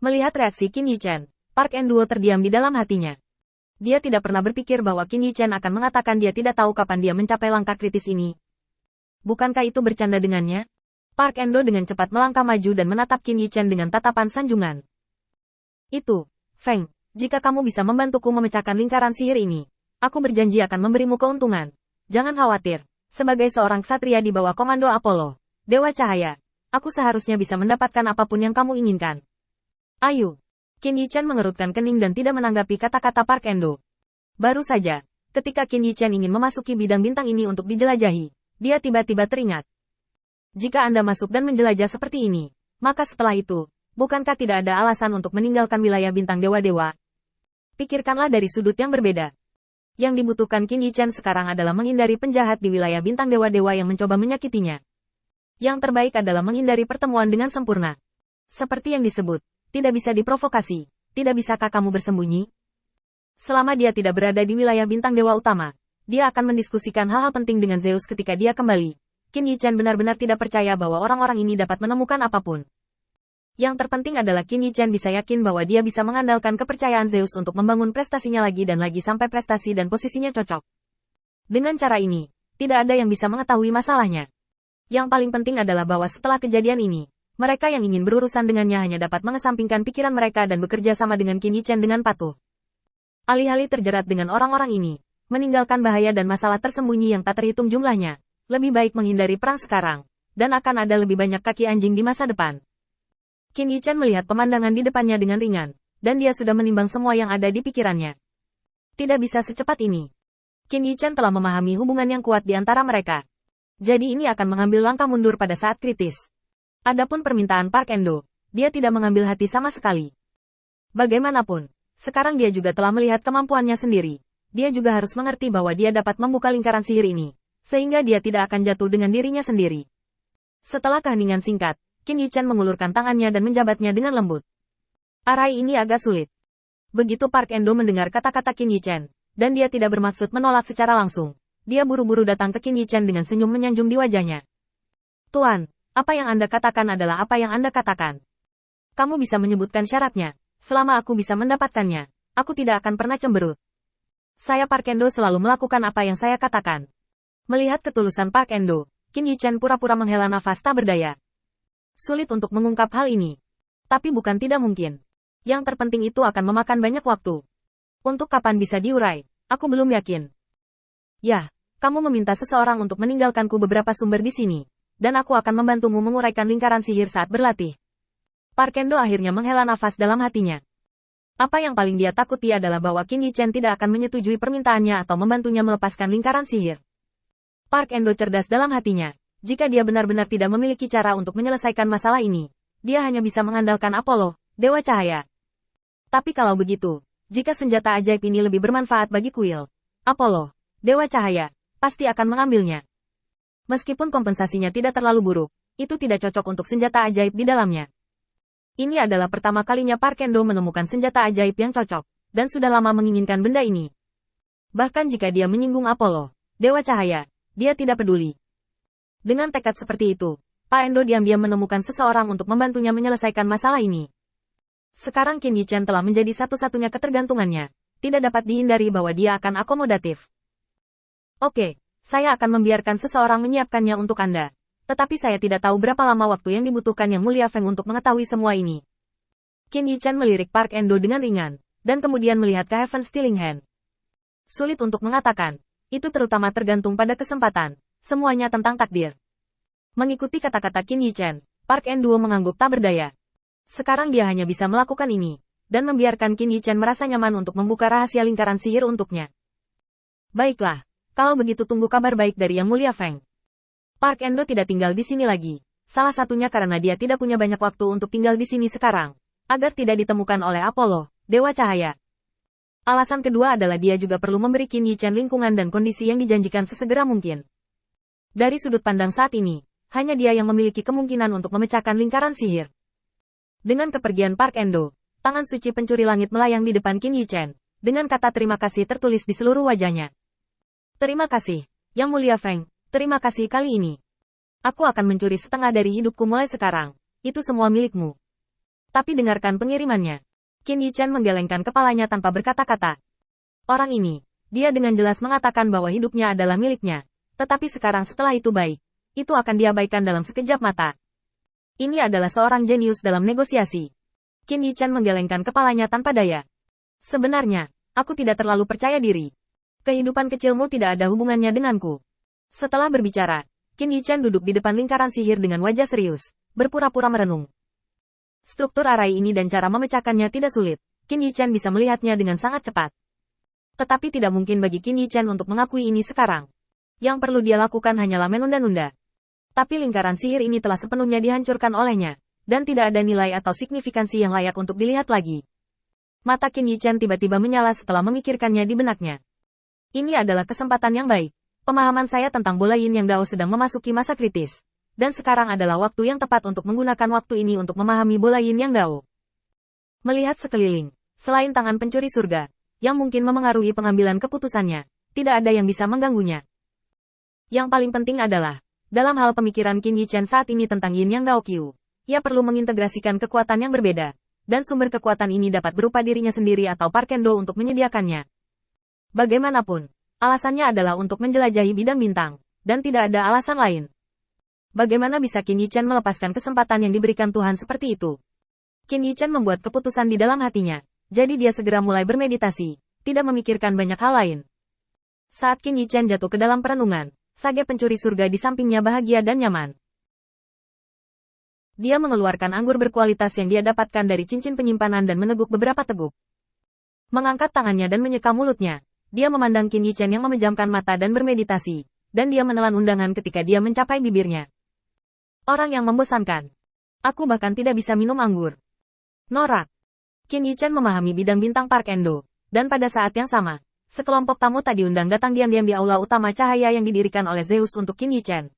Melihat reaksi Qin Yichen, Park Enduo terdiam di dalam hatinya. Dia tidak pernah berpikir bahwa Qin Yichen akan mengatakan dia tidak tahu kapan dia mencapai langkah kritis ini. Bukankah itu bercanda dengannya? Park Endo dengan cepat melangkah maju dan menatap Qin Yichen dengan tatapan sanjungan. Itu, Feng, jika kamu bisa membantuku memecahkan lingkaran sihir ini, aku berjanji akan memberimu keuntungan. Jangan khawatir, sebagai seorang ksatria di bawah komando Apollo, Dewa Cahaya, aku seharusnya bisa mendapatkan apapun yang kamu inginkan. Ayo. Qin Yichen mengerutkan kening dan tidak menanggapi kata-kata Park Endo. Baru saja, ketika Qin Yichen ingin memasuki bidang bintang ini untuk dijelajahi, dia tiba-tiba teringat. Jika Anda masuk dan menjelajah seperti ini, maka setelah itu, bukankah tidak ada alasan untuk meninggalkan wilayah bintang dewa-dewa? Pikirkanlah dari sudut yang berbeda. Yang dibutuhkan Qin Yichen sekarang adalah menghindari penjahat di wilayah bintang dewa-dewa yang mencoba menyakitinya. Yang terbaik adalah menghindari pertemuan dengan sempurna. Seperti yang disebut, tidak bisa diprovokasi. Tidak bisakah kamu bersembunyi? Selama dia tidak berada di wilayah bintang dewa utama, dia akan mendiskusikan hal-hal penting dengan Zeus ketika dia kembali. Qin Yichen benar-benar tidak percaya bahwa orang-orang ini dapat menemukan apapun. Yang terpenting adalah Qin Yichen bisa yakin bahwa dia bisa mengandalkan kepercayaan Zeus untuk membangun prestasinya lagi dan lagi sampai prestasi dan posisinya cocok. Dengan cara ini, tidak ada yang bisa mengetahui masalahnya. Yang paling penting adalah bahwa setelah kejadian ini, mereka yang ingin berurusan dengannya hanya dapat mengesampingkan pikiran mereka dan bekerja sama dengan Qin Yichen dengan patuh. Alih-alih terjerat dengan orang-orang ini, meninggalkan bahaya dan masalah tersembunyi yang tak terhitung jumlahnya, lebih baik menghindari perang sekarang, dan akan ada lebih banyak kaki anjing di masa depan. Qin Yichen melihat pemandangan di depannya dengan ringan, dan dia sudah menimbang semua yang ada di pikirannya. Tidak bisa secepat ini. Qin Yichen telah memahami hubungan yang kuat di antara mereka. Jadi ini akan mengambil langkah mundur pada saat kritis. Adapun permintaan Park Endo, dia tidak mengambil hati sama sekali. Bagaimanapun, sekarang dia juga telah melihat kemampuannya sendiri. Dia juga harus mengerti bahwa dia dapat membuka lingkaran sihir ini, sehingga dia tidak akan jatuh dengan dirinya sendiri. Setelah keheningan singkat, Qin Yichen mengulurkan tangannya dan menjabatnya dengan lembut. Arai ini agak sulit. Begitu Park Endo mendengar kata-kata Qin Yichen, dan dia tidak bermaksud menolak secara langsung, dia buru-buru datang ke Qin Yichen dengan senyum menyanjung di wajahnya. Tuan, apa yang Anda katakan adalah apa yang Anda katakan. Kamu bisa menyebutkan syaratnya, selama aku bisa mendapatkannya, aku tidak akan pernah cemberut. Saya Park Endo selalu melakukan apa yang saya katakan. Melihat ketulusan Park Endo, Qin Yichen pura-pura menghela nafas tak berdaya. Sulit untuk mengungkap hal ini. Tapi bukan tidak mungkin. Yang terpenting itu akan memakan banyak waktu. Untuk kapan bisa diurai, aku belum yakin. Ya, kamu meminta seseorang untuk meninggalkanku beberapa sumber di sini, dan aku akan membantumu menguraikan lingkaran sihir saat berlatih. Park Endo akhirnya menghela nafas dalam hatinya. Apa yang paling dia takuti adalah bahwa Qin Yichen tidak akan menyetujui permintaannya atau membantunya melepaskan lingkaran sihir. Park Endo cerdas dalam hatinya. Jika dia benar-benar tidak memiliki cara untuk menyelesaikan masalah ini, dia hanya bisa mengandalkan Apollo, Dewa Cahaya. Tapi kalau begitu, jika senjata ajaib ini lebih bermanfaat bagi kuil, Apollo, Dewa Cahaya, pasti akan mengambilnya. Meskipun kompensasinya tidak terlalu buruk, itu tidak cocok untuk senjata ajaib di dalamnya. Ini adalah pertama kalinya Park Endo menemukan senjata ajaib yang cocok, dan sudah lama menginginkan benda ini. Bahkan jika dia menyinggung Apollo, Dewa Cahaya, dia tidak peduli. Dengan tekad seperti itu, Pak Endo diam-diam menemukan seseorang untuk membantunya menyelesaikan masalah ini. Sekarang Qin Yichen telah menjadi satu-satunya ketergantungannya. Tidak dapat dihindari bahwa dia akan akomodatif. Oke, saya akan membiarkan seseorang menyiapkannya untuk Anda. Tetapi saya tidak tahu berapa lama waktu yang dibutuhkan Yang Mulia Feng untuk mengetahui semua ini. Qin Yichen melirik Park Endo dengan ringan, dan kemudian melihat ke Heaven Stealing Hand. Sulit untuk mengatakan, itu terutama tergantung pada kesempatan. Semuanya tentang takdir. Mengikuti kata-kata Qin Yichen, Park Endo mengangguk tak berdaya. Sekarang dia hanya bisa melakukan ini, dan membiarkan Qin Yichen merasa nyaman untuk membuka rahasia lingkaran sihir untuknya. Baiklah, kalau begitu tunggu kabar baik dari Yang Mulia Feng. Park Endo tidak tinggal di sini lagi, salah satunya karena dia tidak punya banyak waktu untuk tinggal di sini sekarang, agar tidak ditemukan oleh Apollo, Dewa Cahaya. Alasan kedua adalah dia juga perlu memberi Qin Yichen lingkungan dan kondisi yang dijanjikan sesegera mungkin. Dari sudut pandang saat ini, hanya dia yang memiliki kemungkinan untuk memecahkan lingkaran sihir. Dengan kepergian Park Endo, tangan suci pencuri langit melayang di depan Qin Yichen, dengan kata terima kasih tertulis di seluruh wajahnya. Terima kasih, Yang Mulia Feng, terima kasih kali ini. Aku akan mencuri setengah dari hidupku mulai sekarang, itu semua milikmu. Tapi dengarkan pengirimannya. Qin Yichen menggelengkan kepalanya tanpa berkata-kata. Orang ini, dia dengan jelas mengatakan bahwa hidupnya adalah miliknya. Tetapi sekarang setelah itu baik, itu akan diabaikan dalam sekejap mata. Ini adalah seorang jenius dalam negosiasi. Qin Yichen menggelengkan kepalanya tanpa daya. Sebenarnya, aku tidak terlalu percaya diri. Kehidupan kecilmu tidak ada hubungannya denganku. Setelah berbicara, Qin Yichen duduk di depan lingkaran sihir dengan wajah serius, berpura-pura merenung. Struktur arai ini dan cara memecahkannya tidak sulit. Qin Yichen bisa melihatnya dengan sangat cepat. Tetapi tidak mungkin bagi Qin Yichen untuk mengakui ini sekarang. Yang perlu dia lakukan hanyalah menunda-nunda. Tapi lingkaran sihir ini telah sepenuhnya dihancurkan olehnya, dan tidak ada nilai atau signifikansi yang layak untuk dilihat lagi. Mata Qin Yichen tiba-tiba menyala setelah memikirkannya di benaknya. Ini adalah kesempatan yang baik. Pemahaman saya tentang bola yin yang Dao sedang memasuki masa kritis. Dan sekarang adalah waktu yang tepat untuk menggunakan waktu ini untuk memahami bola yin yang Dao. Melihat sekeliling, selain tangan pencuri surga, yang mungkin memengaruhi pengambilan keputusannya, tidak ada yang bisa mengganggunya. Yang paling penting adalah, dalam hal pemikiran Qin Yichen saat ini tentang yin yang Dao Qiu, ia perlu mengintegrasikan kekuatan yang berbeda, dan sumber kekuatan ini dapat berupa dirinya sendiri atau Parkendo untuk menyediakannya. Bagaimanapun, alasannya adalah untuk menjelajahi bidang bintang, dan tidak ada alasan lain. Bagaimana bisa Qin Yichen melepaskan kesempatan yang diberikan Tuhan seperti itu? Qin Yichen membuat keputusan di dalam hatinya, jadi dia segera mulai bermeditasi, tidak memikirkan banyak hal lain. Saat Qin Yichen jatuh ke dalam perenungan, sage pencuri surga di sampingnya bahagia dan nyaman. Dia mengeluarkan anggur berkualitas yang dia dapatkan dari cincin penyimpanan dan meneguk beberapa teguk. Mengangkat tangannya dan menyeka mulutnya, dia memandang Qin Yichen yang memejamkan mata dan bermeditasi, dan dia menelan undangan ketika dia mencapai bibirnya. Orang yang membosankan. Aku bahkan tidak bisa minum anggur. Norak. Qin Yichen memahami bidang bintang Parkendo, dan pada saat yang sama, sekelompok tamu tak diundang datang diam-diam di aula utama cahaya yang didirikan oleh Zeus untuk Qin Yichen.